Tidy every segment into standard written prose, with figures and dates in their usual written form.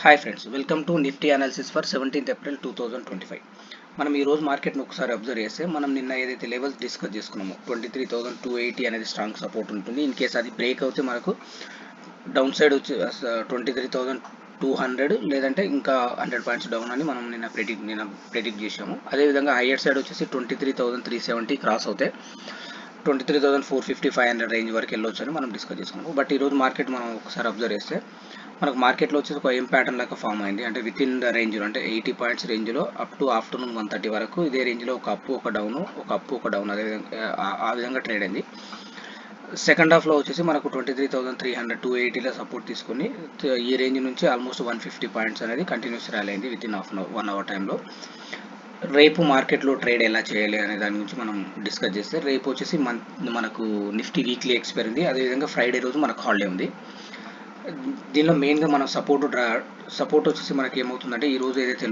Hi friends, welcome to Nifty analysis for 17th April 2025. మనం ఈరోజు మార్కెట్ను ఒకసారి అబ్జర్వ్ చేస్తే మనం నిన్న ఏదైతే లెవెల్స్ డిస్కస్ చేసుకున్నామో 23,280 అనేది స్ట్రాంగ్ సపోర్ట్ ఉంటుంది. ఇన్ కేస్ అది బ్రేక్ అవుతే మనకు డౌన్ సైడ్ వచ్చి 23,200 లేదంటే ఇంకా 100 పాయింట్స్ డౌన్ అని మనం నిన్న ప్రెడిక్ట్ చేసాము. అదేవిధంగా హైయర్ సైడ్ వచ్చేసి 23,370 క్రాస్ అవుతే 23,450 500 రేంజ్ వరకు వెళ్ళొచ్చు అని మనం డిస్కస్ చేసుకున్నాము. బట్ ఈరోజు మార్కెట్ మనం ఒకసారి అబ్జర్వ్ చేస్తే మనకు మార్కెట్లో వచ్చేసి ఒక ఎం ప్యాటర్న్ లాగా ఫామ్ అయింది. అంటే విత్ ఇన్ ద రేంజ్లో అంటే 80 పాయింట్స్ రేంజ్లో అప్ టు ఆఫ్టర్నూన్ 1:30 వరకు ఇదే రేంజ్లో ఒక అప్పు ఒక డౌన్ అదేవిధంగా ఆ విధంగా ట్రేడ్ అయింది. సెకండ్ హాఫ్లో వచ్చేసి మనకు 23,300 280లో సపోర్ట్ తీసుకొని ఈ రేంజ్ నుంచి ఆల్మోస్ట్ 150 పాయింట్స్ అనేది కంటిన్యూస్ ర్యాలీ అయింది విత్ ఇన్ 1 అవర్ టైంలో. రేపు మార్కెట్లో ట్రేడ్ ఎలా చేయాలి అనే దాని గురించి మనం డిస్కస్ చేస్తే, రేపు వచ్చేసి మనకు నిఫ్టీ వీక్లీ ఎక్స్పైర్ ఉంది. అదేవిధంగా ఫ్రైడే రోజు మనకు హాలిడే ఉంది. దీనిలో మెయిన్గా మనం సపోర్ట్ వచ్చేసి మనకి ఏమవుతుందంటే ఈరోజు ఏదైతే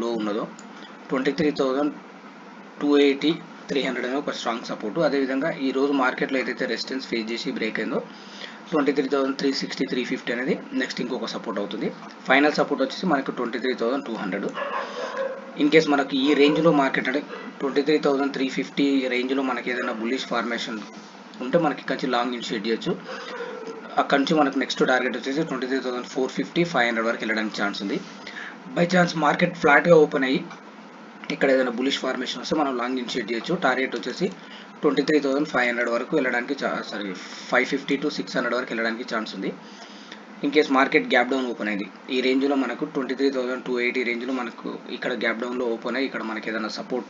లో ఉన్నదో 23,280 300 అనేది ఒక స్ట్రాంగ్ సపోర్టు. అదేవిధంగా ఈరోజు మార్కెట్లో ఏదైతే రెసిస్టెన్స్ ఫేస్ చేసి బ్రేక్ అయిందో 23,360 350 అనేది నెక్స్ట్ ఇంకొక సపోర్ట్ అవుతుంది. ఫైనల్ సపోర్ట్ వచ్చేసి మనకు 23,200. ఇన్ కేస్ మనకి ఈ రేంజ్లో మార్కెట్ అంటే 23,350 రేంజ్లో మనకి ఏదైనా బుల్లిష్ ఫార్మేషన్ ఉంటే మనకి కొంచెం లాంగ్ ఇనిషియేట్ చేయొచ్చు. అక్కడ నుంచి మనకు నెక్స్ట్ టార్గెట్ వచ్చేసి 23,450 500 వరకు వెళ్ళడానికి ఛాన్స్ ఉంది. బై ఛాన్స్ మార్కెట్ ఫ్లాట్గా ఓపెన్ అయ్యి ఇక్కడ ఏదైనా బులిష్ ఫార్మేషన్ వస్తే మనం లాంగ్ ఇనిషియేట్ చేయొచ్చు. టార్గెట్ వచ్చేసి 23,500 వరకు వెళ్ళడానికి 550 to 600 వరకు వెళ్ళడానికి ఛాన్స్ ఉంది. In case market gap down open అయింది ఈ రేంజ్లో మనకు 23,280 రేంజ్లో మనకు ఇక్కడ గ్యాప్ డౌన్లో ఓపెన్ అయ్యి ఇక్కడ మనకి ఏదైనా సపోర్ట్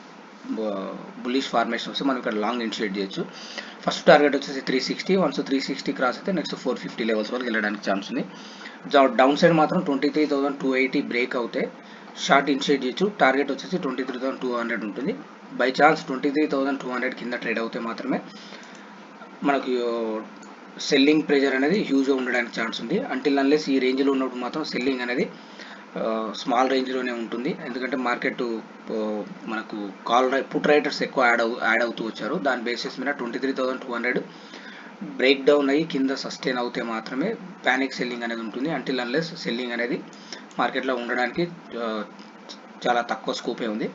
బుల్లిష్ ఫార్మేషన్ వస్తే మనం ఇక్కడ లాంగ్ ఇనిషియేట్ చేయొచ్చు. ఫస్ట్ టార్గెట్ వచ్చేసి 360. వన్స్ 360 క్రాస్ అయితే నెక్స్ట్ 450 లెవెల్స్ వరకు వెళ్ళడానికి ఛాన్స్ ఉంది. డౌన్ సైడ్ మాత్రం 23,280 బ్రేక్ అవుతే షార్ట్ ఇనిషియేట్ చేయొచ్చు. టార్గెట్ వచ్చేసి 23,200 ఉంటుంది. బై ఛాన్స్ 23,200 కింద ట్రేడ్ అవుతే మాత్రమే మనకు సెల్లింగ్ ప్రెజర్ అనేది హ్యూజ్గా ఉండడానికి ఛాన్స్ ఉంది. అంటిల్ అన్లెస్ ఈ రేంజ్లో ఉన్నప్పుడు మాత్రం సెల్లింగ్ అనేది స్మాల్ రేంజ్లోనే ఉంటుంది. ఎందుకంటే మార్కెట్ మనకు పుట్ రైటర్స్ ఎక్కువ యాడ్ అవుతూ వచ్చారు. దాని బేసిస్ మీద 23,200 బ్రేక్ డౌన్ అయ్యి కింద సస్టైన్ అవుతే మాత్రమే ప్యానిక్ సెల్లింగ్ అనేది ఉంటుంది. అంటిల్ అన్లెస్ సెల్లింగ్ అనేది మార్కెట్లో ఉండడానికి చాలా తక్కువ స్కోపే ఉంది.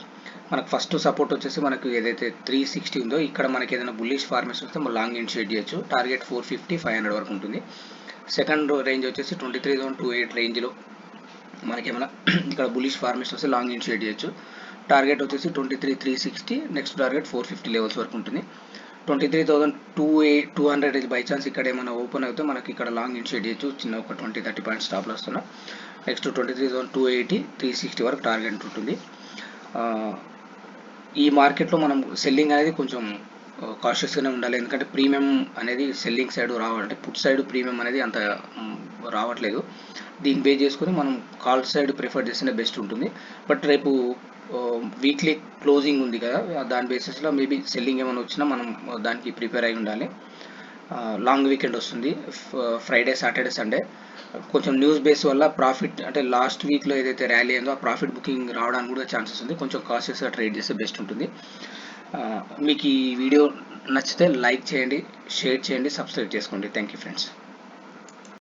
మనకు ఫస్ట్ సపోర్ట్ వచ్చేసి మనకు ఏదైతే 360 ఉందో ఇక్కడ మనకి ఏదైనా బుల్లిష్ ఫార్మేషన్ వస్తే మనం లాంగ్ ఇనిషియేట్ చేయొచ్చు. టార్గెట్ 450 500 వరకు ఉంటుంది. సెకండ్ రేంజ్ వచ్చేసి 23,280 రేంజ్లో మనకి ఏమైనా ఇక్కడ బులిష్ ఫార్మేషన్ వస్తే లాంగ్ ఇనిషియేట్ చేయొచ్చు. టార్గెట్ వచ్చేసి 23,360 నెక్స్ట్ టార్గెట్ 450 లెవెల్స్ వరకు ఉంటుంది. 23,200 బై ఛాన్స్ ఇక్కడ ఏమైనా ఓపెన్ అయితే మనకి ఇక్కడ లాంగ్ ఇనిషియేట్ చేయొచ్చు. చిన్న ఒక 20-30 పాయింట్స్ స్టాప్ వస్తున్నా. నెక్స్ట్ 23,280 360 వరకు టార్గెట్ ఉంటుంది. ఈ మార్కెట్లో మనం సెల్లింగ్ అనేది కొంచెం కాషియస్గానే ఉండాలి. ఎందుకంటే ప్రీమియం అనేది సెల్లింగ్ సైడ్ రావాలంటే పుట్ సైడ్ ప్రీమియం అనేది అంత రావట్లేదు. దీన్ని బేస్ చేసుకొని మనం కాల్ సైడ్ ప్రిఫర్ చేస్తేనే బెస్ట్ ఉంటుంది. బట్ రేపు వీక్లీ క్లోజింగ్ ఉంది కదా, దాని బేసిస్లో మేబీ సెల్లింగ్ ఏమైనా వచ్చినా మనం దానికి ప్రిపేర్ అయి ఉండాలి. లాంగ్ వీకెండ్ వస్తుంది, ఫ్రైడే సాటర్డే సండే. కొంచెం న్యూస్ బేస్ వల్ల ప్రాఫిట్ అంటే లాస్ట్ వీక్లో ఏదైతే ర్యాలీ అయిందో ఆ ప్రాఫిట్ బుకింగ్ రావడానికి కూడా ఛాన్సెస్ ఉంది. కొంచెం కాషియస్గా ట్రేడ్ చేస్తే బెస్ట్ ఉంటుంది. మీకు ఈ వీడియో నచ్చితే లైక్ చేయండి, షేర్ చేయండి, సబ్స్క్రైబ్ చేసుకోండి. Thank you friends.